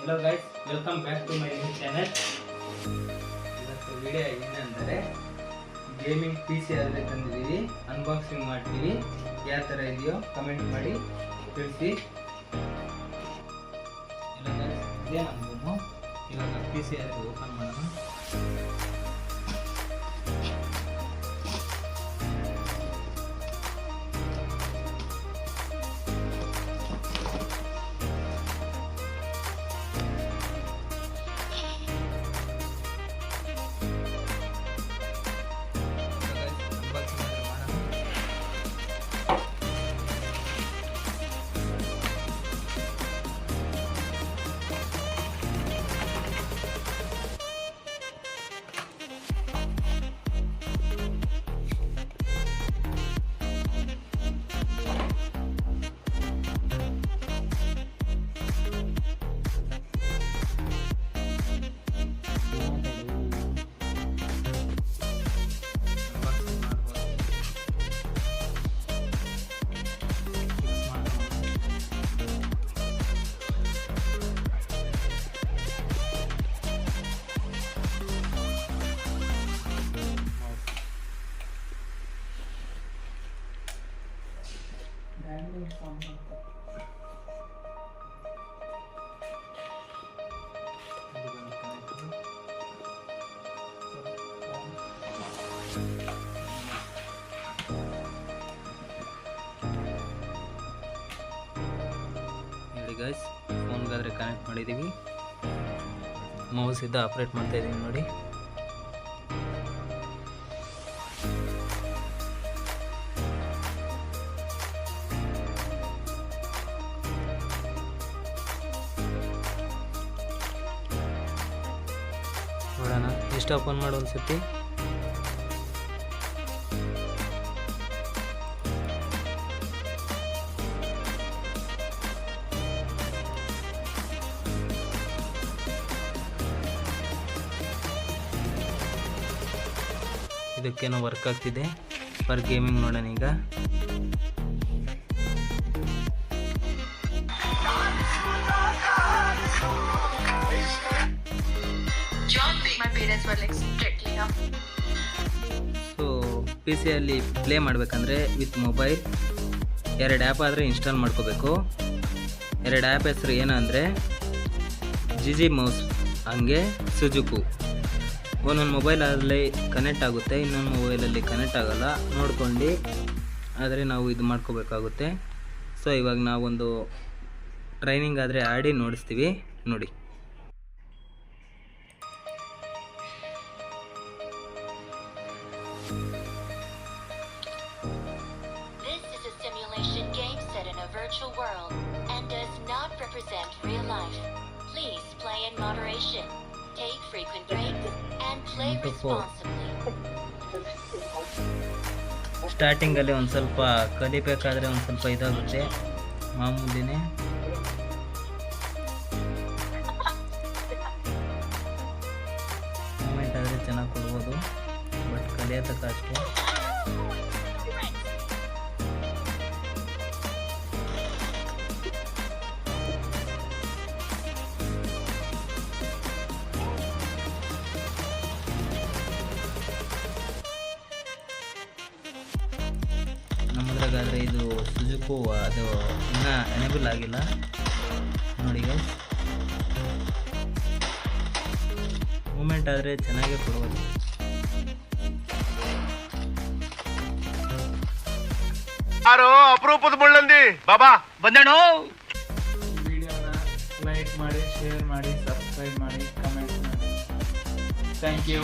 Hello guys, welcome back to my new channel. ಇವತ್ತು video ಏನಂದರೆ gaming PC ಆದರೆ ತಂದಿದ್ದೀವಿ, unboxing ಮಾಡ್ತೀವಿ. ಯಾವ ಥರ ಇದೆಯೋ ಕಮೆಂಟ್ ಮಾಡಿ ತಿಳಿಸಿ. ಎಲ್ಲ ಗೈಸ್ ಇದೇ ನಮ್ಮ ರೂಮು. ಇವಾಗ PC ಆದರೆ ಓಪನ್ ಮಾಡೋಣ. ನೋಡಿ ಗೈಸ್, ಫೋನ್ಗಾದರೆ ಕನೆಕ್ಟ್ ಮಾಡಿದ್ದೀವಿ. ಮೌಸ್ ಇದ್ದ ಆಪ್ರೇಟ್ ಮಾಡ್ತಾ ಇದ್ದೀವಿ ನೋಡಿ. ನೋಡೋಣ ಎಷ್ಟು ಓಪನ್ ಮಾಡು ಒಂದ್ಸತಿ. ಇದಕ್ಕೇನೋ ವರ್ಕ್ ಆಗ್ತಿದೆ. ಫಾರ್ ಗೇಮಿಂಗ್ ನೋಡೋಣ ಈಗ. ಸೊ PC-ಯಲ್ಲಿ ಪ್ಲೇ ಮಾಡಬೇಕಂದ್ರೆ ವಿತ್ ಮೊಬೈಲ್ 2 ಆ್ಯಪ್ ಆದರೆ ಇನ್ಸ್ಟಾಲ್ ಮಾಡ್ಕೋಬೇಕು. 2 ಆ್ಯಪ್ ಹೆಸರು ಏನಂದರೆ ಜಿಜಿ ಮೌಸ್ ಹಂಗೆ ಸುಜುಕು. ಒಂದೊಂದು ಮೊಬೈಲಲ್ಲಿ ಕನೆಕ್ಟ್ ಆಗುತ್ತೆ, ಇನ್ನೊಂದು ಮೊಬೈಲಲ್ಲಿ ಕನೆಕ್ಟ್ ಆಗೋಲ್ಲ. ನೋಡ್ಕೊಂಡು ಆದರೆ ನಾವು ಇದು ಮಾಡ್ಕೋಬೇಕಾಗುತ್ತೆ. ಸೊ ಇವಾಗ ನಾವೊಂದು ಟ್ರೈನಿಂಗ್ ಆದರೆ ಆಡಿ ನೋಡಿಸ್ತೀವಿ ನೋಡಿ. This is a simulation game set in a virtual world and does not represent real life. Please play in moderation. Take frequent breaks and play responsibly. ಸ್ಟಾರ್ಟಿಂಗಲ್ಲಿ ಒಂದು ಸ್ವಲ್ಪ ಕಲಿಬೇಕಾದ್ರೆ ಒಂದು ಸ್ವಲ್ಪ ಇದಾಗುತ್ತೆ, ಮಾಮೂಲಿನೇ. ಮೂಮೆಂಟ್ ಆದರೆ ಚೆನ್ನಾಗಿ ಕೊಡ್ಬೋದು, ಬಟ್ ಕಲಿಯೋತಕ್ಕ ಅಷ್ಟೇ. ನಮ್ಮದ್ರಾಗಾದರೆ ಇದು ಸುಜುಕು ಅದು ಇನ್ನೂ ಎನೇಬಲ್ ಆಗಿಲ್ಲ ನೋಡಿ ಗೈಸ್. ಮೂಮೆಂಟ್ ಆದರೆ ಚೆನ್ನಾಗೇ ಕೊಡ್ಬೋದು. ಯಾರೋ ಅಪರೂಪದ ಮುಳ್ಳಂದಿ ಬಾಬಾ ಬಂದೇಣೋ. ವಿಡಿಯೋನ ಲೈಕ್ ಮಾಡಿ, ಶೇರ್ ಮಾಡಿ, ಸಬ್ಸ್ಕ್ರೈಬ್ ಮಾಡಿ, ಕಮೆಂಟ್ ಮಾಡಿ. Thank you.